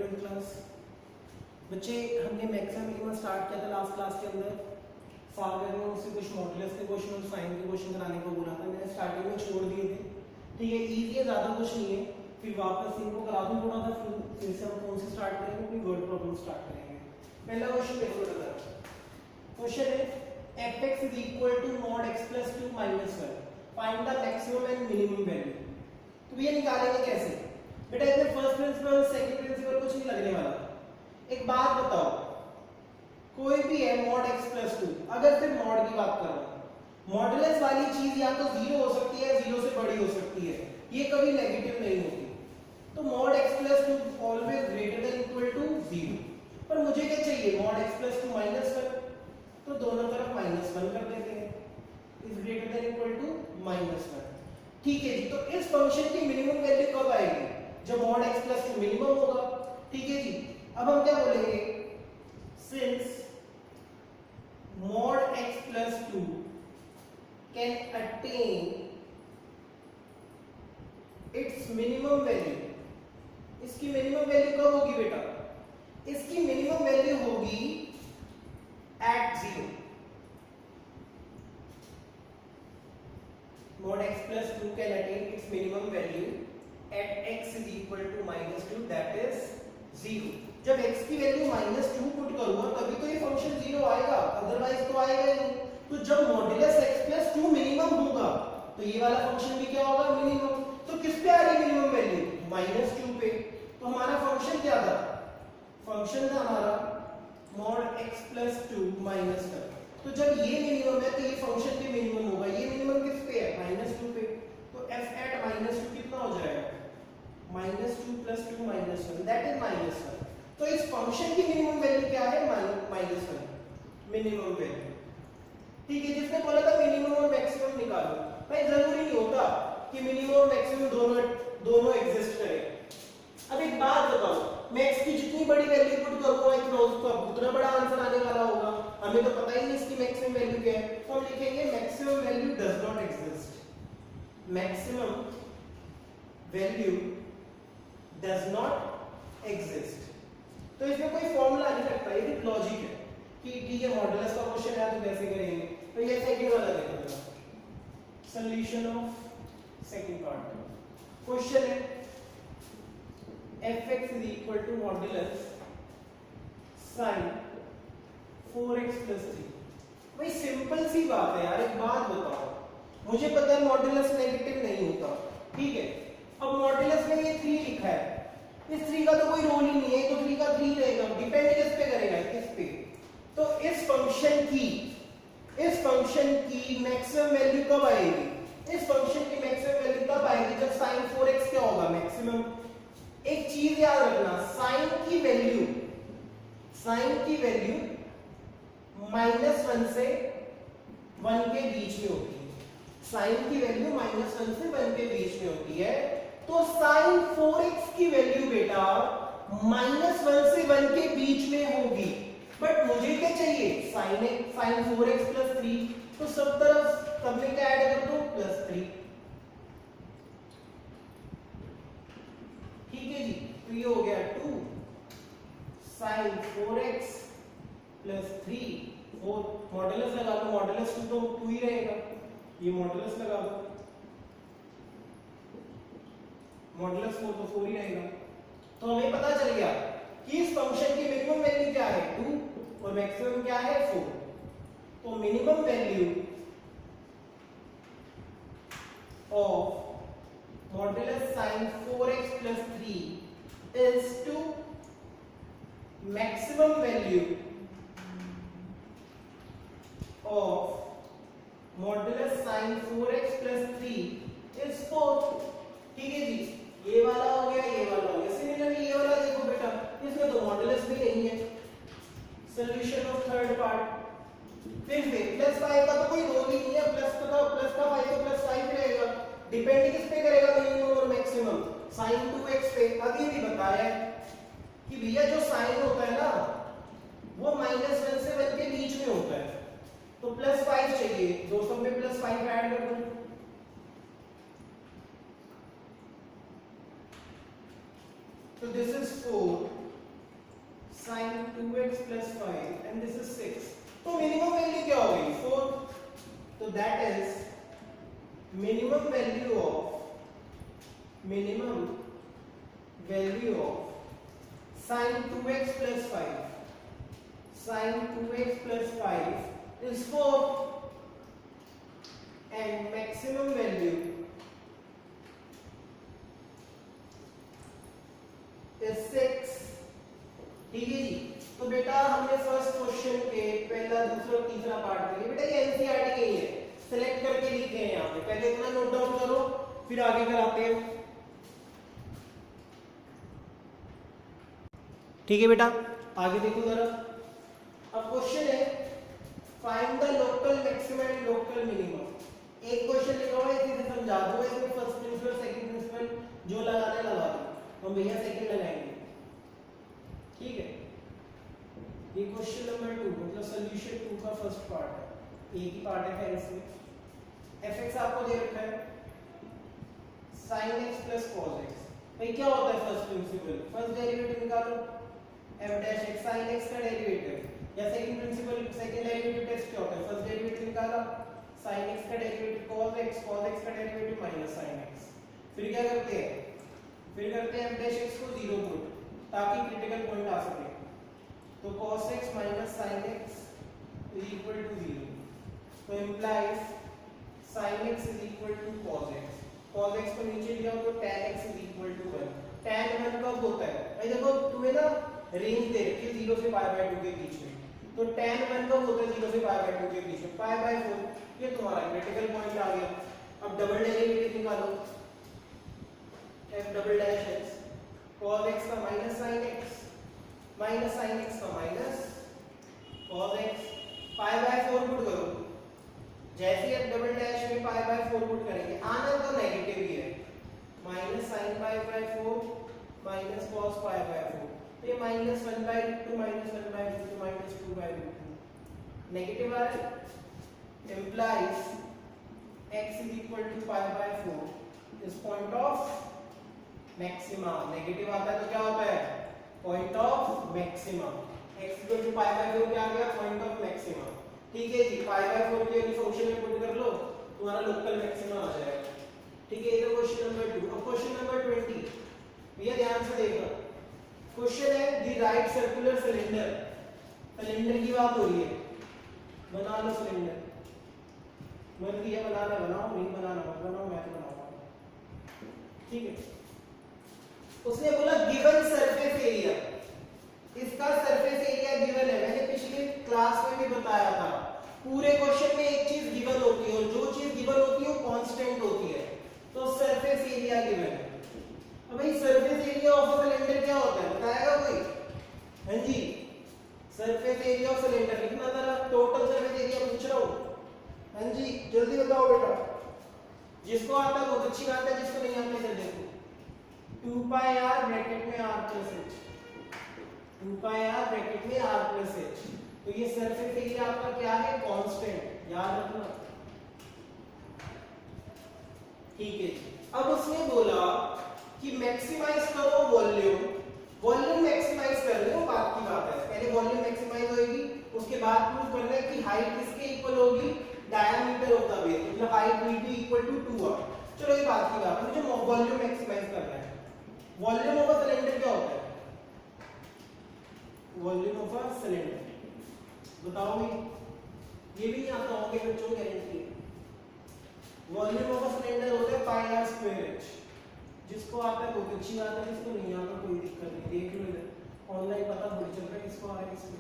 11th class. बच्चे हमने maximum minimum start किया था लास्ट क्लास के अंदर। सागर में उससे कुछ मॉडुलस के क्वेश्चन और साइन के क्वेश्चन कराने को बोला था, मैंने स्टार्टिंग में छोड़ दिए थे। ठीक है, इजी है, ज़्यादा कुछ नहीं है। फिर वापस इनको करा दूँ थोड़ा सा, फिर से हम कौन से स्टार्ट करेंगे, अपनी वर्ड प्रॉब्लम स्टार्ट करेंगे। पहला क्वेश्चन देखो बेटा, क्वेश्चन है fx is equal to mod x plus 2 minus 1, find the maximum and minimum value। तो ये निकालेंगे कैसे बेटा? इसमें फर्स्ट प्रिंसिपल सेकंड प्रिंसिपल कुछ नहीं लगने वाला। एक बात बताओ, कोई भी है mod x plus 2, अगर सिर्फ mod की बात कर रहा हूं, मॉडुलस वाली चीज या तो जीरो हो सकती है, जीरो से बड़ी हो सकती है, ये कभी नेगेटिव नहीं होती। तो mod x plus 2 always greater than equal to 0। पर मुझे क्या चाहिए? mod x plus 2 minus 1, तो दोनों तरफ -1 कर देते हैं, is greater than equal to -1। ठीक है जी, तो इस फंक्शन की मिनिमम वैल्यू कब आएगी? जब mod x plus 2 मिनिमम होगा। ठीक है जी, अब हम क्या बोलेंगे? Since mod x plus 2 can attain its minimum value, इसकी मिनिमम वैल्यू कब होगी बेटा? इसकी मिनिमम वैल्यू होगी at 0। mod x plus 2 can attain its minimum value at x is equal to -2, that is 0। जब x की वैल्यू -2 पुट करूंगा तभी तो ये फंक्शन 0 आएगा, अदरवाइज तो आएगा ही नहीं। तो जब मॉड्यूलस x plus 2 मिनिमम होगा तो ये वाला फंक्शन भी क्या होगा? मिनिमम। तो किस पे आ रही मिनिमम वैल्यू? -2 पे। तो हमारा फंक्शन क्या था? फंक्शन था हमारा mod x plus 2 minus 1। तो जब ये मिनिमम है तो ये फंक्शन भी मिनिमम होगा। ये मिनिमम किस पे है? -2 पे। तो f at -2 कितना हो जाएगा? -2 plus 2 minus 1, that is -1। तो इस फंक्शन की मिनिमम वैल्यू क्या है? -1 मिनिमम वैल्यू। ठीक है, जिसने बोला था मिनिमम और मैक्सिमम निकालो, भाई जरूरी नहीं होता कि मिनिमम और मैक्सिमम दोनों एग्जिस्ट करें। अब एक बात बताओ, मैं x की जितनी बड़ी वैल्यू पुट करूंगा इतना उसका उतना बड़ा आंसर आने वाला होगा। हमें तो पता ही नहीं इसकी मैक्सिमम वैल्यू क्या है, तो हम लिखेंगे maximum value does not exist. Maximum value does not exist. तो इसमें कोई फॉर्मूला नहीं लगता, ये सिर्फ लॉजिक है कि ठीक है मॉडुलस का क्वेश्चन है तो कैसे करेंगे। तो ये सेकंड वाला देखो जरा, solution of second part. Question है fx is equal to modulus sin 4x plus 3। भाई सिंपल सी बात है यार, एक बात बताओ, मुझे पता है मॉडुलस नेगेटिव नहीं होता, ठीक है। अब मॉडुलस में ये 3 लिखा है, इस 3 का तो कोई रोल ही नहीं है, तो 3 का 3 रहेगा, डिपेंड किस पे करेगा? इस पे। तो इस फंक्शन की मैक्सिमम वैल्यू कब आएगी? इस फंक्शन की मैक्सिमम वैल्यू तब आएगी जब sin 4x क्या होगा? मैक्सिमम। एक चीज याद रखना, साइन की वैल्यू -1 से 1 के बीच में होती है। साइन की वैल्यू -1 से 1 के बीच में होती है। तो sin 4x की वैल्यू बेटा -1 से 1 के बीच में होगी। बट मुझे क्या चाहिए? sin 4x plus 3। तो सब तरफ सब में क्या ऐड कर दो? +3। ठीक है जी, तो ये हो गया 2 sin 4x plus 3। और मॉडुलस लगा दो, मॉडुलस 2 तो 2 ही रहेगा, ये मॉडुलस लगा दो, मॉडुलस 4 तो 4 ही रहेगा। तो हमें पता चल गया कि इस फंक्शन की मिनिमम वैल्यू क्या है? 2 और मैक्सिमम क्या है? 4। तो minimum value of modulus sin 4x plus 3 is 2, maximum value of modulus sin 4x plus 3 is 4। ठीक है जी, ये वाला हो गया, ये वाला हो गया। सिमिलरली ये वाला देखो बेटा, इसमें तो मॉडुलस भी नहीं है। सॉल्यूशन ऑफ थर्ड पार्ट, फिर से +5 का तो कोई रोल ही नहीं है, प्लस का 5 तो +5 रहेगा। डिपेंड किस पे करेगा? मिनिमम और मैक्सिमम। sin 2x पे अभी भी बताया कि भैया जो साइन होता है ना वो -1 से 1 के बीच में होता है, तो +5 चाहिए, दो सब में +5 ऐड कर दो। So this is 4 sin 2x plus 5 and this is 6. तो मिनिमम वैल्यू क्या हो गई 4. तो that is minimum value of sin 2x plus 5. Sin 2x plus 5 is 4 and maximum value is 6. ठीक है जी. तो बेटा हमने फर्स्ट क्वेश्चन के पहला दूसरा तीसरा पार्ट के लिए बेटा ये एनसीईआरटी के ही है, सिलेक्ट करके लिखे हैं यहाँ पे. पहले इतना नोट डाउन करो फिर आगे कराते हैं. ठीक है बेटा आगे देखो जरा. अब क्वेश्चन है find the local maximum and local minimum. एक क्वेश्चन लिखा हुआ है इसे समझा दो. इसमें फर्स्ट प्रिंसिपल सेकंड प्रिंसिपल जो लगाना है लगा दो. हम भैया सेकंड लगाएंगे. ठीक है. ये क्वेश्चन नंबर 2 मतलब सॉल्यूशन 2 का फर्स्ट पार्ट है. एक ही पार्ट है इसमें. fx आपको दे रखा है sin x plus cos x. भाई क्या होता है फर्स्ट प्रिंसिपल? फर्स्ट डेरिवेटिव निकालो. f dash x sin x का डेरिवेटिव या second principle second derivative test क्या होता है? फर्स्ट डेरिवेटिव निकाला sin x का डेरिवेटिव cos x का डेरिवेटिव माइनस sin x. फिर क्या करते हैं? फिर करते हैं f dash x को 0 पुट ताकि क्रिटिकल पॉइंट आ सके. तो cos x minus sin x is equal to 0. तो implies sin x is equal to cos x. cos x को नीचे लिया तो tan x is equal to 1. tan 1 कब होता है? भाई देखो तुम्हें ना रेंज दे रखी है 0 से पाई बाय 2 के बीच में. तो tan 1 कब होता है 0 से पाई बाय 2 के बीच में? पाई बाय 4. ये तुम्हारा क्रिटिकल पॉइंट आ गया. अब डबल डेरिवेटिव निकालो. f double dash x cos x का minus sin x minus sin x का minus cos x pi by 4 put करो. जैसे अब डबल डैश में पाई बाय 4 पुट करेंगे आना तो नेगेटिव ही है. Minus sin pi by 4 minus cos pi by 4. तो ये minus 1 by root 2 minus 1 by root 2 minus 2 by root 2 negative आ रहा है. implies x is equal to pi by 4 is point of maxima. Negative आता है तो क्या होता है? Point of maxima. x equal to pi by 4 क्या आ गया? Point of maxima. ठीक है जी. पाई बाय 4 के लिए फंक्शन में पुट कर लो तुम्हारा लोकल मैक्सिमा आ जाएगा. ठीक है. ये तो क्वेश्चन नंबर 2. अब क्वेश्चन नंबर 20 भैया ध्यान से देखना. क्वेश्चन है the right circular cylinder. Cylinder की बात हो रही है. बना लो सिलेंडर. मर्जी है बनाना बनाओ नहीं बनाना मत बनाओ मैं तो बनाऊंगा. ठीक है. उसने बोला गिवन सरफेस एरिया. इसका सरफेस एरिया गिवन है. मैंने पिछले क्लास में भी बताया था पूरे क्वेश्चन में एक चीज गिवन होती है और जो चीज गिवन होती है वो कांस्टेंट होती है. तो सरफेस एरिया गिवन है. अब भाई surface area of a cylinder क्या होता है बताएगा कोई? हां जी. सरफेस एरिया ऑफ सिलेंडर लिखना जरा. टोटल सरफेस एरिया पूछ रहा हूं. हां जी जल्दी बताओ बेटा. जिसको आता है बहुत अच्छी बात है. जिसको नहीं आता इधर देखो 2 पाई r ब्रैकेट में r plus h. 2 pi r bracket में r प्लस h. तो ये सरफेस एरिया आपका क्या है? कांस्टेंट. याद रखना. ठीक है. अब उसने बोला कि मैक्सिमाइज करो वॉल्यूम. वॉल्यूम मैक्सिमाइज कर रहे हो बात की बात है. पहले वॉल्यूम मैक्सिमाइज होगी उसके बाद प्रूव करना है कि हाइट किसके इक्वल होगी? Diameter of the base. मतलब height will be equal to 2r. चलो ये बात की बात है. मुझे वॉल्यूम मैक्सिमाइज करना है. वॉल्यूम ऑफ अ सिलेंडर क्या होता है? वॉल्यूम ऑफ अ सिलेंडर बताओ भाई. ये भी नहीं आता होंगे बच्चों गारंटी है. वॉल्यूम ऑफ अ सिलेंडर होता है पाई r स्क्वायर h. जिसको आता है बहुत अच्छी बात है. जिसको नहीं आता कोई दिक्कत नहीं. देख लो इधर ऑनलाइन पता भूल चल रहा है किसको आ रहा है किसको.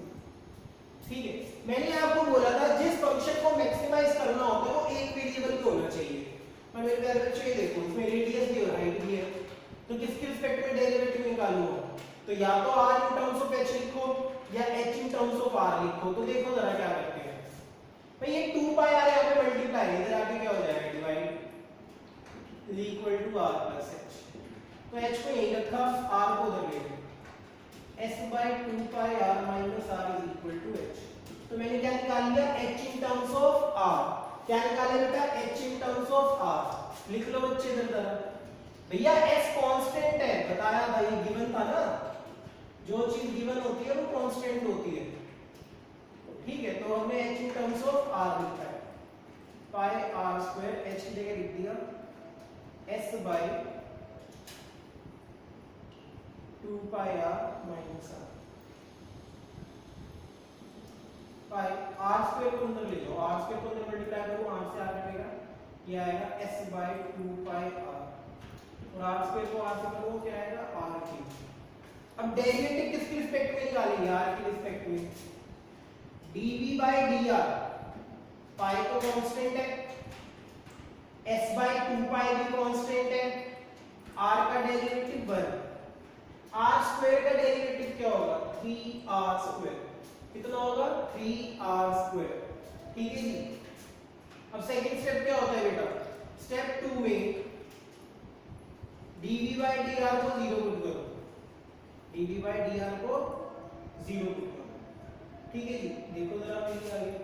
ठीक है. मैंने आपको बोला था जिस फंक्शन को मैक्सिमाइज करना होता है वो एक वेरिएबल पे होना चाहिए. पर मेरे प्यारे बच्चों ये देखो इसमें रेडियस भी और हाइट भी है. तो किसके रिस्पेक्ट में डेरिवेटिव निकालूंगा? तो या तो r in terms of h लिखो या h in terms of r लिखो. तो देखो जरा क्या करते हैं. भाई ये 2 पाई r यहां पे मल्टीप्लाई है. इधर आके क्या हो जाएगा? Divide is equal to r plus h. तो h को यहीं रखा r को उधर ले गए. s by 2 pi r minus r is equal to h. तो मैंने क्या निकाल लिया? h in terms of r. क्या निकाला बेटा? h in terms of r. लिख लो बच्चे इधर जरा. भैया s कांस्टेंट है बताया भाई गिवन था ना. जो चीज गिवन होती है वो कांस्टेंट होती है, ठीक है। तो हमने h in terms of r लिखा है, पाई r स्क्वायर, h की जगह लिख दिया s by 2 pi r minus r, pi r square को अंदर ले जाओ, r स्क्वायर को अंदर मल्टीप्लाई करो, r से r कटेगा, ये आएगा s बाय 2 पाई r, और r स्क्वायर को r से करो क्या आएगा r क्यूब। अब डेरिवेटिव किसकी रिस्पेक्ट में निकालेंगे, r की रिस्पेक्ट में, dv बाय dr, पाई तो कांस्टेंट है, s बाय 2 पाई भी कांस्टेंट है, r का डेरिवेटिव 1, r स्क्वायर का डेरिवेटिव क्या होगा 3r स्क्वायर, कितना होगा 3r स्क्वायर, ठीक है जी। अब सेकंड स्टेप क्या होता है बेटा, स्टेप 2 में dv बाय dr को 0 पुट करो, dv बाय dr को 0 पुट करो, ठीक है जी। देखो जरा मेरी आगे,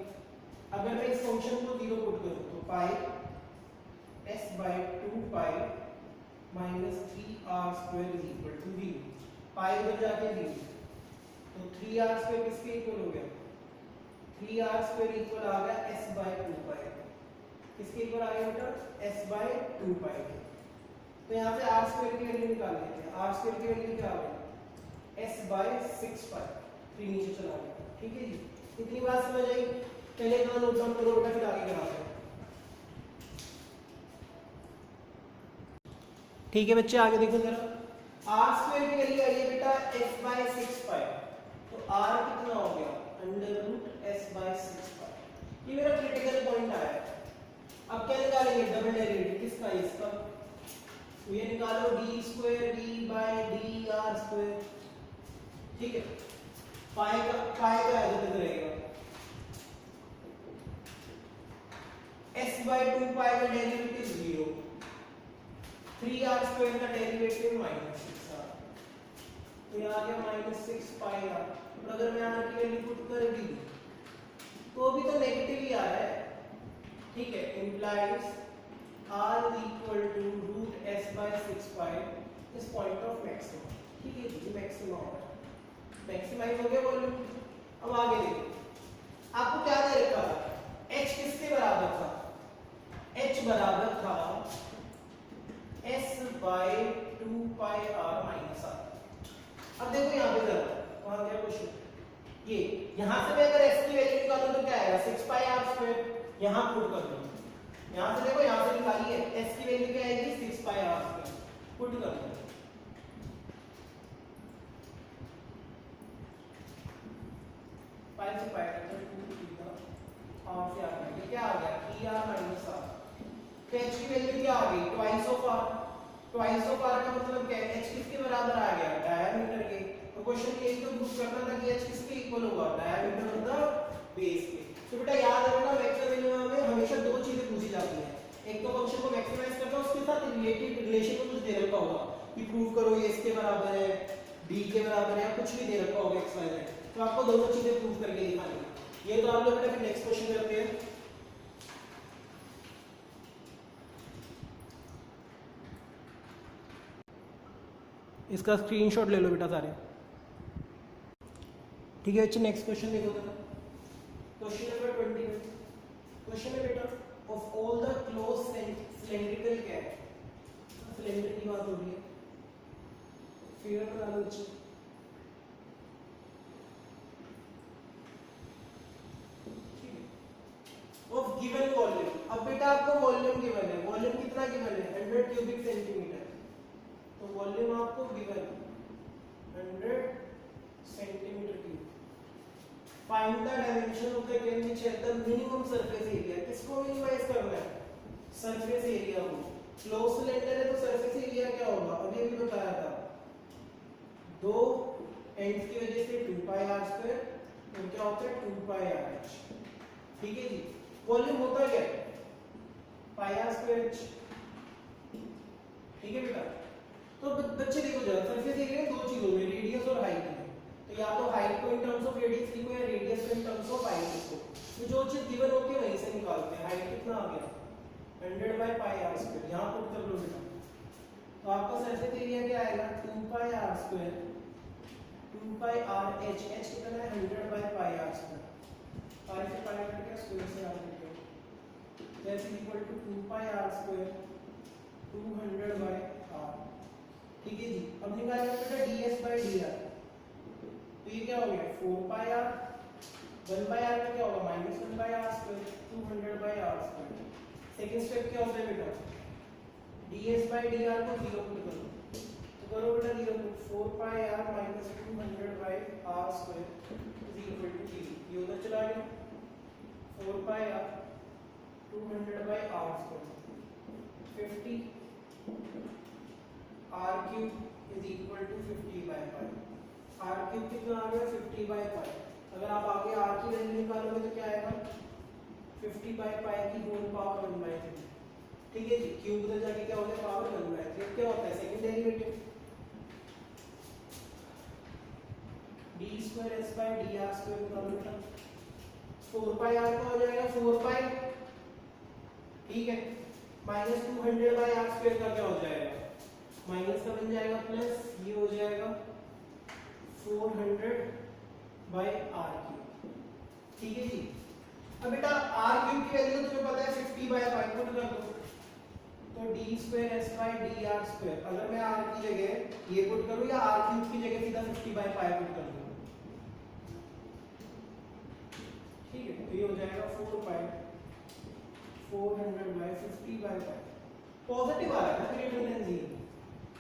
अगर मैं इस फंक्शन को 0 पुट करूं तो pi s by 2 pi minus 3r square is equal to 0, pi उधर जाके 0, तो 3r स्क्वायर किसके इक्वल हो गया, 3r स्क्वायर इक्वल आ गया s बाय 2 पाई, किसके इक्वल आ गया बेटा s बाय 2 पाई। तो यहाँ से r स्क्वायर की वैल्यू निकाल लेते हैं, r स्क्वायर की वैल्यू क्या आ गई s बाय 6 पाई, 3 नीचे चला गया, ठीक है जी। इतनी बात समझ आई, पहले इतना नोट डाउन करो बेटा, फिर आगे कराते हैं, ठीक है बच्चे। आगे देखो जरा, r स्क्वायर की वैल्यू आई है बेटा s बाय 6 पाई, तो r कितना हो गया अंडर रूट s बाय 6 पाई, ये मेरा क्रिटिकल पॉइंट आया है। अब क्या निकालेंगे, डबल डेरिवेटिव किसका, इसका, तो ये निकालो d square d by dr square, ठीक है। पाई का एज रहेगा s बाय 2 पाई का डेरिवेटिव 0, 3r स्क्वायर का डेरिवेटिव माइनस 6r, तो ये आ गया माइनस 6 पाई r। और अगर मैं r की वैल्यू पुट कर दी तो अभी तो नेगेटिव ही आ रहा है, ठीक है, implies r is equal to root s by 6 pi is point of maximum, ठीक है जी, मैक्सिमम होगा, मैक्सिमाइज हो गया वॉल्यूम। अब आगे देखो, आपको क्या दे रखा था, h किसके बराबर था, h बराबर था s by 2 pi r minus r। अब देखो यहाँ पे जरा, वहां क्या क्वेश्चन, ये यहां से मैं अगर s की वैल्यू निकालूं तो क्या आएगा 6 pi r स्क्वायर, यहां पुट कर दो, यहां से देखो, यहां से निकालिए s की वैल्यू क्या आएगी 6 pi r स्क्वायर, पुट कर दो, पाई से पाई तक 2 थीटा r से आ गया, ये क्या आ गया 3r माइनस r, तो h की वैल्यू क्या आ गई twice of r, twice of r का मतलब क्या है, h किसके बराबर आ गया डायमीटर के, तो क्वेश्चन यही तो प्रूव करना था कि h किसके इक्वल होगा डायमीटर ऑफ द बेस के। तो बेटा याद रखना वेक्टर मिनिमम में हमेशा दो चीजें पूछी जाती हैं, एक तो फंक्शन को मैक्सिमाइज करना, उसके साथ रिलेटेड रिलेशन को कुछ दे रखा होगा कि प्रूव करो ये इसके बराबर है, d के बराबर है, कुछ भी दे रखा होगा x y z, तो आपको दोनों चीजें प्रूव करके दिखानी है। ये तो आप लोग बेटा फिर नेक्स्ट क्वेश्चन करते हैं। इसका स्क्रीनशॉट ले लो बेटा सारे, ठीक है। अच्छा नेक्स्ट क्वेश्चन देखो जरा, क्वेश्चन नंबर 20, क्वेश्चन है बेटा of all the close cylindrical cat, cylinder की बात हो रही है, फिगर बना लो बच्चे, ऑफ गिवन वॉल्यूम। अब बेटा आपको वॉल्यूम गिवन है, वॉल्यूम कितना गिवन है 100 क्यूबिक सेंटीमीटर, तो वॉल्यूम आपको given 100 centimetre cube. Find the dimension of the can which has the minimum surface area, किसको मिनिमाइज करना है सरफेस एरिया को, क्लोज सिलेंडर है तो सरफेस एरिया क्या होगा अभी भी बताया था, दो एंड्स की वजह से 2 पाई r स्क्वायर, तो क्या होता है 2 पाई r, ठीक है जी। वॉल्यूम होता क्या है पाई r स्क्वायर, ठीक है बेटा। तो बच्चे देखो जरा, सरफेस एरिया दो चीजों में, रेडियस और हाइट में, तो या तो हाइट को इन टर्म्स ऑफ रेडियस लिखो या रेडियस को इन टर्म्स ऑफ हाइट लिखो, तो जो चीज गिवन होती है वहीं से निकालते हैं। हाइट कितना आ गया 100 बाय पाई r स्क्वायर, यहां पुट कर लो बेटा, तो आपका सरफेस एरिया क्या आएगा 2 pi r square, 2 2 pi R H, H कितना है 100 by pi R square, pi से पाई कट गया, स्क्वायर से आर कट गया, that is equal to 2 pi R square 200 by R. ठीक है जी, अब निकालना बेटा ds बाय dr, तो ये क्या हो गया 4 पाई आर, 1 बाय आर का क्या होगा -1 by R square 200 by R square. Second step क्या होता है बेटा, ds बाय dr को 0 पुट करो, तो करो बेटा 0 put 4 pi R minus 200 by R square is equal to 0, ये उधर चला गया 4 pi R 200 by R square 50 R cube is equal to 50 by pi, R cube कितना आ गया 50 बाय पाई। अगर आप आगे आर की वैल्यू निकालोगे तो क्या आएगा 50 बाय पाई की होल पावर 1 बाय 3। ठीक है जी, क्यूब उधर जाके क्या हो गया पावर 1 बाय 3, क्या होता है second derivative d square s by dr square निकालो बेटा, 4 पाई r का हो जाएगा 4 पाई, ठीक है, माइनस 200 बाय r स्क्वायर का क्या हो जाएगा माइनस का बन जाएगा प्लस, ये हो जाएगा 400 बाय r क्यूब। ठीक है जी, अब बेटा r क्यूब की वैल्यू तुम्हें पता है 50 बाय पाई, पुट कर दो, तो d square s by dr square, अगर मैं r की जगह ये पुट करूं या r क्यूब की जगह सीधा 50 बाय पाई पुट कर दूं, ठीक है, तो ये हो जाएगा 4 pi 400 by 50 by pi, positive आ रहा है ना ग्रेटर देन 0,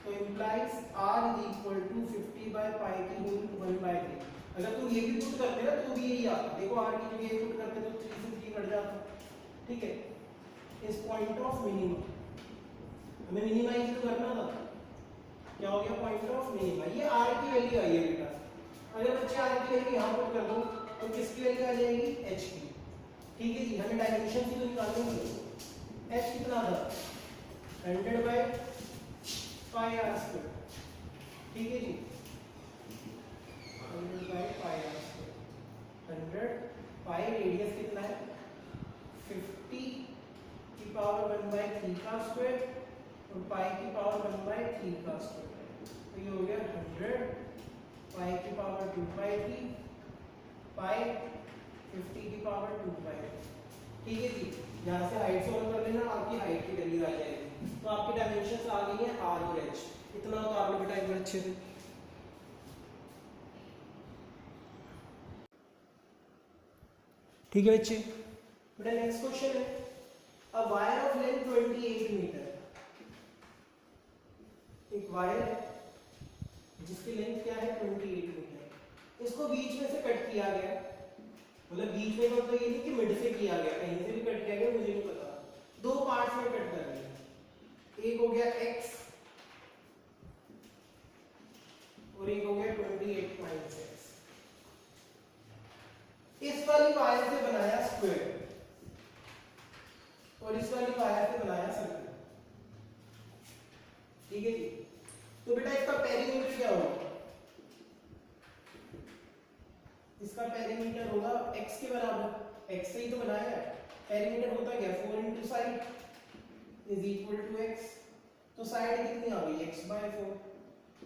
तो implies r is equal to 50 by pi की होल 1 बाय 3। अगर तुम ये भी पुट करते ना तो भी यही आता, देखो r की जगह ये पुट करते तो 3 से 3 कट जाता, ठीक है। इस पॉइंट ऑफ मिनिमम हमें मिनिमाइज तो करना था, क्या हो गया पॉइंट ऑफ मिनिमा, ये r की वैल्यू आई है बेटा, अगर बच्चे r की वैल्यू यहां पुट कर दो तो किसकी वैल्यू आ जाएगी h की। ठीक है जी, हमें डायमेंशन की तो निकालनी है, h कितना था 100 बाय पाई आर स्क्वायर, ठीक है जी 100 by pi R square, 100 pi radius कितना है 50 की पावर 1 बाय 3 का स्क्वायर और पाई की पावर 1 बाय 3 का स्क्वायर, तो ये हो गया 100 पाई की पावर 2 बाय 3 पाई 50 की पावर 2 बाय 3। ठीक है जी, यहाँ से हाइट सॉल्व कर लेना, आपकी हाइट की वैल्यू आ जाएगी, तो आपकी डायमेंशंस आ गई हैं r और h, इतना उतार लो बेटा एक बार अच्छे से। ठीक है बच्चे, बेटा नेक्स्ट क्वेश्चन है, a wire of length 28 metre, एक वायर है जिसकी लेंथ क्या है 28 मीटर, इसको बीच में से कट किया गया, मतलब बीच में मतलब ये नहीं कि मिड से किया गया, कहीं से भी कट किया गया मुझे नहीं पता, दो पार्ट्स में कट कर दिया, एक हो गया x और एक हो गया 28 माइनस x। इस वाली वायर से बनाया स्क्वायर और इस वाली वायर से बनाया सर्कल। ठीक है जी, तो बेटा इसका पेरीमीटर क्या होगा, इसका पेरीमीटर होगा x के बराबर, x से ही तो बनाया है, पेरीमीटर होता क्या 4 into side is equal to x, तो साइड कितनी आ गई x/4,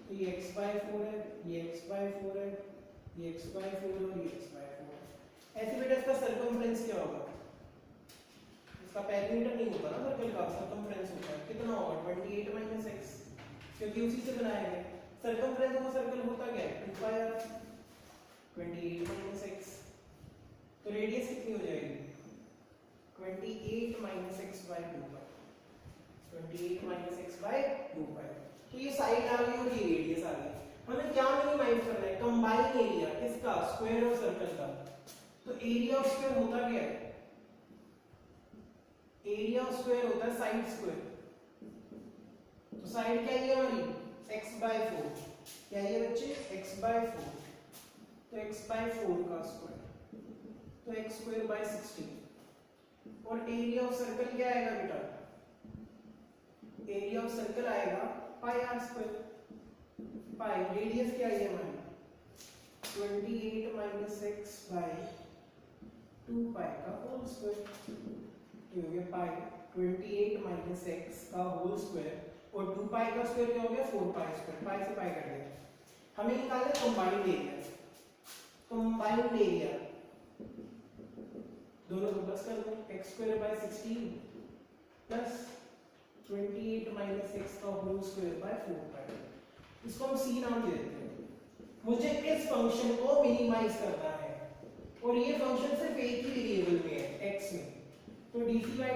तो ये x/4 है, ये x/4 है, ये x/4 और ये x/4 है। ऐसे बेटा इसका सर्कमफ्रेंस क्या होगा, इसका पेरीमीटर नहीं होता ना सर्कल का, सर्कमफ्रेंस होता है, कितना होगा 28 माइनस x, क्योंकि उसी से बनाया गया। सर्कमफ्रेंस ऑफ सर्कल होता क्या है 2 पाई r 28 माइनस x, तो रेडियस कितनी हो जाएगी 28 माइनस x बाय 2 पाई, 28 माइनस x बाय 2 पाई, तो ये साइड आ गई और ये रेडियस आ गई। हमें क्या मिनिमाइज करना है, कंबाइन एरिया किसका, स्क्वायर और सर्कल का, तो एरिया ऑफ स्क्वायर होता क्या है, एरिया ऑफ स्क्वायर होता है साइड स्क्वायर, तो साइड क्या है हमारी x/4, क्या है बच्चे x/4, तो x/4 का स्क्वायर, तो x²/16, और एरिया ऑफ सर्कल क्या आएगा बेटा, एरिया ऑफ सर्कल आएगा पाई r स्क्वायर, पाई रेडियस क्या है हमारी 28 माइनस x बाय 2 पाई का होल स्क्वायर, ये हो गया पाई 28 माइनस x का होल स्क्वायर और 2 पाई का स्क्वायर क्या हो गया 4 पाई स्क्वायर, पाई से पाई कट गया। हमें निकालना है कंबाइंड एरिया। कंबाइंड एरिया दोनों को प्लस कर दो, x square by 16 plus 28 minus x का होल स्क्वायर बाय 4 पाई। इसको हम c नाम दे देते हैं। मुझे इस फंक्शन को मिनिमाइज करना है और ये फंक्शन सिर्फ एक ही वेरिएबल में है, x में, तो dc by